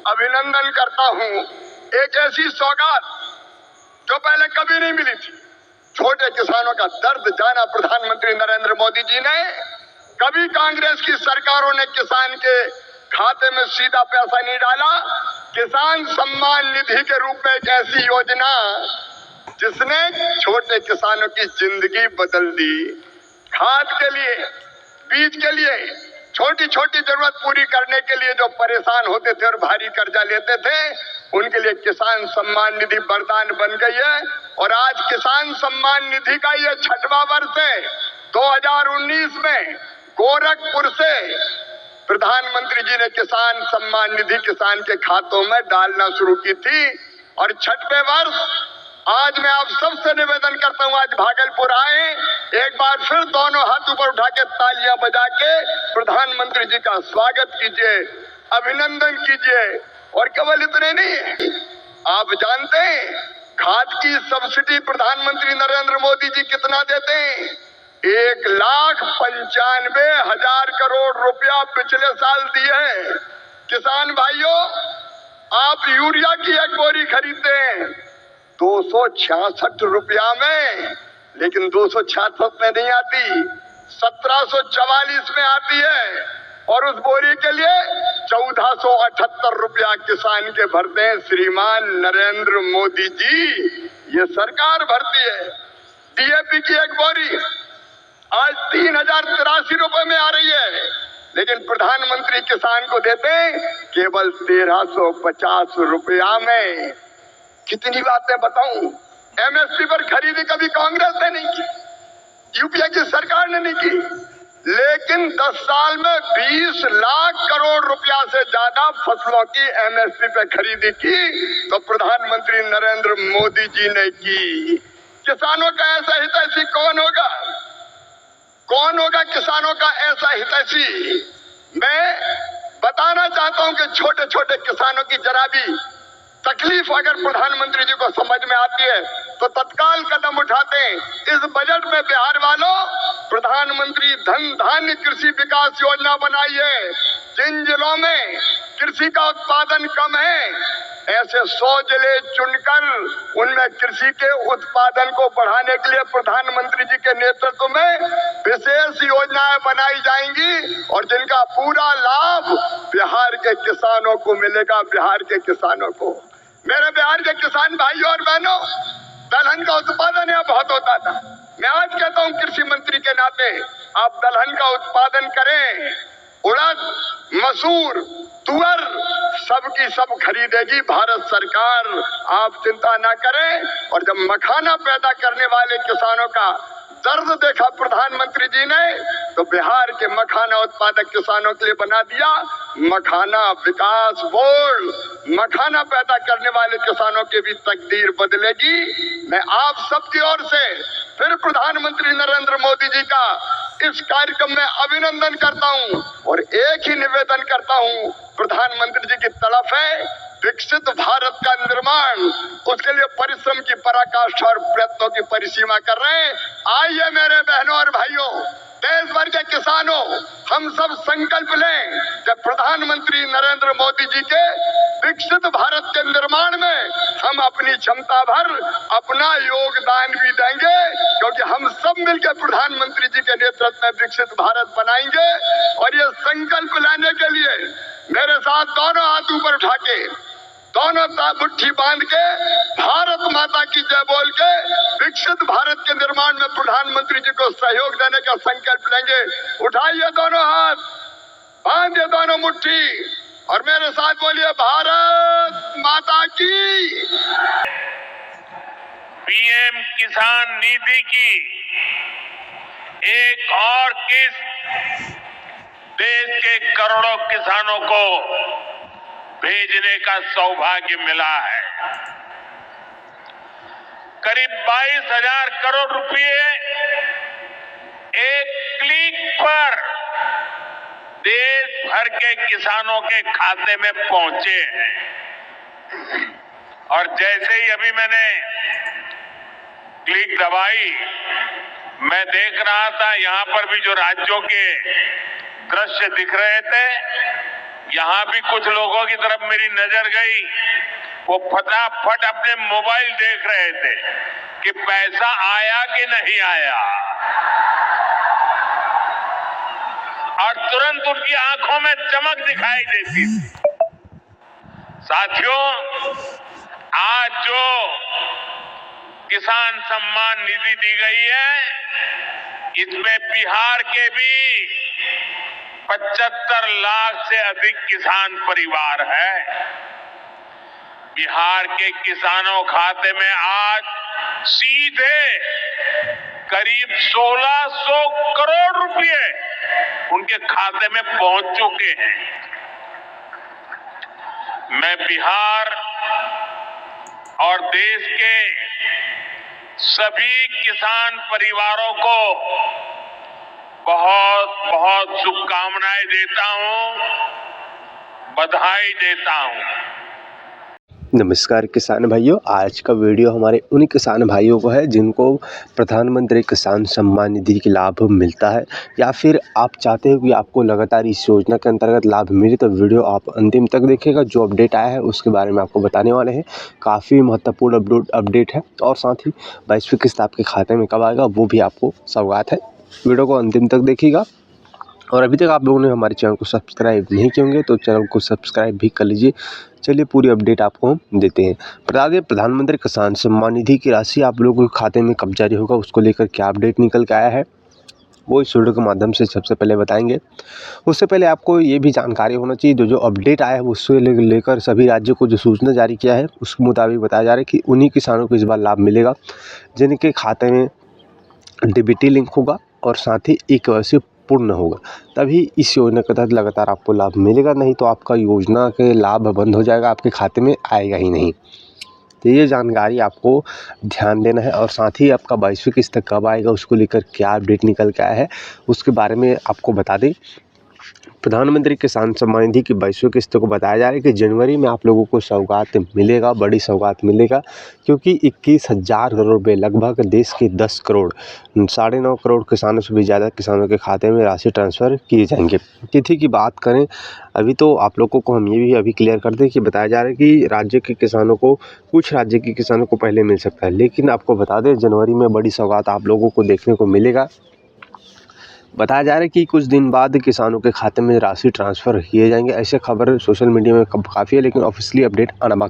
अभिनंदन करता हूं। एक ऐसी सौगात जो पहले कभी नहीं मिली थी। छोटे किसानों का दर्द जाना प्रधानमंत्री नरेंद्र मोदी जी ने। कभी कांग्रेस की सरकारों ने किसान के खाते में सीधा पैसा नहीं डाला। किसान सम्मान निधि के रूप में एक ऐसी योजना जिसने छोटे किसानों की जिंदगी बदल दी। खाद के लिए, बीज के लिए, छोटी छोटी जरूरत पूरी करने के लिए जो परेशान होते थे और भारी कर्जा लेते थे, उनके लिए किसान सम्मान निधि वरदान बन गई है। और आज किसान सम्मान निधि का ये 6वां वर्ष है। 2019 में गोरखपुर से प्रधानमंत्री जी ने किसान सम्मान निधि किसान के खातों में डालना शुरू की थी। और 6वें वर्ष आज मैं आप सबसे निवेदन करता हूं, आज भागलपुर आए, एक बार फिर दोनों हाथ ऊपर उठा के तालियां बजा के प्रधानमंत्री जी का स्वागत कीजिए, अभिनंदन कीजिए। और केवल इतने नहीं, आप जानते हैं खाद की सब्सिडी प्रधानमंत्री नरेंद्र मोदी जी कितना देते हैं? 1,95,000 करोड़ रुपया पिछले साल दिए हैं। किसान भाइयों, आप यूरिया की एक बोरी खरीदते हैं 266 रुपया में, लेकिन 266 में नहीं आती, 1744 में आती है। और उस बोरी के लिए 1478 रुपया किसान के भरते हैं श्रीमान नरेंद्र मोदी जी, ये सरकार भरती है। डीएपी की एक बोरी आज 3083 रुपए में आ रही है, लेकिन प्रधानमंत्री किसान को देते हैं केवल 1350 रुपया में। कितनी बातें बताऊं। एमएसपी पर खरीदी कभी कांग्रेस ने नहीं की, यूपीए की सरकार ने नहीं की, लेकिन 10 साल में 20 लाख करोड़ रुपया से ज्यादा फसलों की एमएसपी पे खरीदी की तो प्रधानमंत्री नरेंद्र मोदी जी ने की। किसानों का ऐसा हितैषी कौन होगा? कौन होगा किसानों का ऐसा हितैषी? मैं बताना चाहता हूं कि छोटे छोटे किसानों की जरा भी तकलीफ अगर प्रधानमंत्री जी को समझ में आती है तो तत्काल कदम उठाते हैं। इस बजट में बिहार वालों प्रधानमंत्री धन धान्य कृषि विकास योजना बनाई है। जिन जिलों में कृषि का उत्पादन कम है, ऐसे 100 जिले चुनकर उनमें कृषि के उत्पादन को बढ़ाने के लिए प्रधानमंत्री जी के नेतृत्व में विशेष योजनाएं बनाई जाएंगी और जिनका पूरा लाभ बिहार के किसानों को मिलेगा। बिहार के किसानों को, मेरे बिहार के किसान भाइयों और बहनों, दलहन का उत्पादन यहाँ बहुत होता था। मैं आज कहता हूँ कृषि मंत्री के नाते, आप दलहन का उत्पादन करें। उड़द, मसूर, तुअर सबकी सब खरीदेगी भारत सरकार, आप चिंता ना करें। और जब मखाना पैदा करने वाले किसानों का दर्द देखा प्रधानमंत्री जी ने, तो बिहार के मखाना उत्पादक किसानों के लिए बना दिया मखाना विकास बोर्ड। मखाना पैदा करने वाले किसानों की भी तकदीर बदलेगी। मैं आप सबकी ओर से फिर प्रधानमंत्री नरेंद्र मोदी जी का इस कार्यक्रम में अभिनंदन करता हूं और एक ही निवेदन करता हूं, प्रधानमंत्री जी की तड़प है विकसित भारत का निर्माण, उसके लिए परिश्रम की पराकाष्ठा और प्रयत्नों की परिसीमा कर रहे हैं। आइए मेरे बहनों और भाइयों, देश भर के किसानों, हम सब संकल्प लें कि प्रधानमंत्री नरेंद्र मोदी जी के विकसित भारत के निर्माण में हम अपनी क्षमता भर अपना योगदान भी देंगे, क्योंकि हम सब मिलकर प्रधानमंत्री जी के नेतृत्व में विकसित भारत बनाएंगे। और ये संकल्प लाने के लिए मेरे साथ दोनों हाथ ऊपर उठा के, दोनों मुट्ठी बांध के, भारत माता की जय बोल के विकसित भारत के निर्माण में प्रधानमंत्री जी को सहयोग देने का संकल्प लेंगे। उठाइए दोनों हाथ, बांधिए दोनों मुट्ठी और मेरे साथ बोलिए भारत माता की। पीएम किसान निधि की एक और किस्त देश के करोड़ों किसानों को भेजने का सौभाग्य मिला है। करीब 22,000 करोड़ रुपए एक क्लिक पर देश भर के किसानों के खाते में पहुंचे हैं। और जैसे ही अभी मैंने क्लिक दबाई, मैं देख रहा था यहां पर भी जो राज्यों के दृश्य दिख रहे थे, यहां भी कुछ लोगों की तरफ मेरी नजर गई, वो फटाफट अपने मोबाइल देख रहे थे कि पैसा आया कि नहीं आया, और तुरंत उनकी आंखों में चमक दिखाई देती थी। साथियों, आज जो किसान सम्मान निधि दी गई है, इसमें बिहार के भी 75 लाख से अधिक किसान परिवार है। बिहार के किसानों खाते में आज सीधे करीब 1600 करोड़ रुपए उनके खाते में पहुंच चुके हैं। मैं बिहार और देश के सभी किसान परिवारों को बहुत बहुत शुभकामनाएं देता हूं, बधाई देता हूं। नमस्कार किसान भाइयों, आज का वीडियो हमारे उन किसान भाइयों को है जिनको प्रधानमंत्री किसान सम्मान निधि के लाभ मिलता है, या फिर आप चाहते हो कि आपको लगातार इस योजना के अंतर्गत लाभ मिले, तो वीडियो आप अंतिम तक देखिएगा। जो अपडेट आया है उसके बारे में आपको बताने वाले हैं। काफ़ी महत्वपूर्ण अपडेट है, और साथ ही 22वीं किस्त आपके खाते में कब आएगा वो भी आपको सौगात है। वीडियो को अंतिम तक देखिएगा। और अभी तक आप लोगों ने हमारे चैनल को सब्सक्राइब नहीं किए होंगे तो चैनल को सब्सक्राइब भी कर लीजिए। चलिए पूरी अपडेट आपको हम देते हैं। बता दें, प्रधानमंत्री किसान सम्मान निधि की राशि आप लोगों के खाते में कब जारी होगा, उसको लेकर क्या अपडेट निकल के आया है, वो इस वीडियो के माध्यम से सबसे पहले बताएंगे। उससे पहले आपको ये भी जानकारी होना चाहिए, जो अपडेट आया है उससे लेकर सभी राज्यों को जो सूचना जारी किया है उसके मुताबिक बताया जा रहा है कि उन्हीं किसानों को इस बार लाभ मिलेगा जिनके खाते में डीबीटी लिंक होगा और साथ ही KYC पूर्ण होगा, तभी इस योजना के तहत लगातार आपको लाभ मिलेगा। नहीं तो आपका योजना के लाभ बंद हो जाएगा, आपके खाते में आएगा ही नहीं। तो ये जानकारी आपको ध्यान देना है। और साथ ही आपका 22वीं किस्त कब आएगा, उसको लेकर क्या अपडेट निकल के आया है उसके बारे में आपको बता दें। प्रधानमंत्री किसान सम्मान निधि की 22वीं किस्त को बताया जा रहा है कि जनवरी में आप लोगों को सौगात मिलेगा, बड़ी सौगात मिलेगा, क्योंकि 21,000 करोड़ रुपये, लगभग देश के 10 करोड़ 9.5 करोड़ किसानों से भी ज़्यादा किसानों के खाते में राशि ट्रांसफ़र किए जाएंगे। तिथि की बात करें अभी तो आप लोगों को हम ये भी अभी क्लियर कर दें कि बताया जा रहा है कि राज्य के किसानों को, कुछ राज्य के किसानों को पहले मिल सकता है, लेकिन आपको बता दें जनवरी में बड़ी सौगात आप लोगों को देखने को मिलेगा। बताया जा रहा है कि कुछ दिन बाद किसानों के खाते में राशि ट्रांसफ़र किए जाएंगे। ऐसे खबर सोशल मीडिया में काफ़ी है, लेकिन ऑफिशियली अपडेट आना बाकी।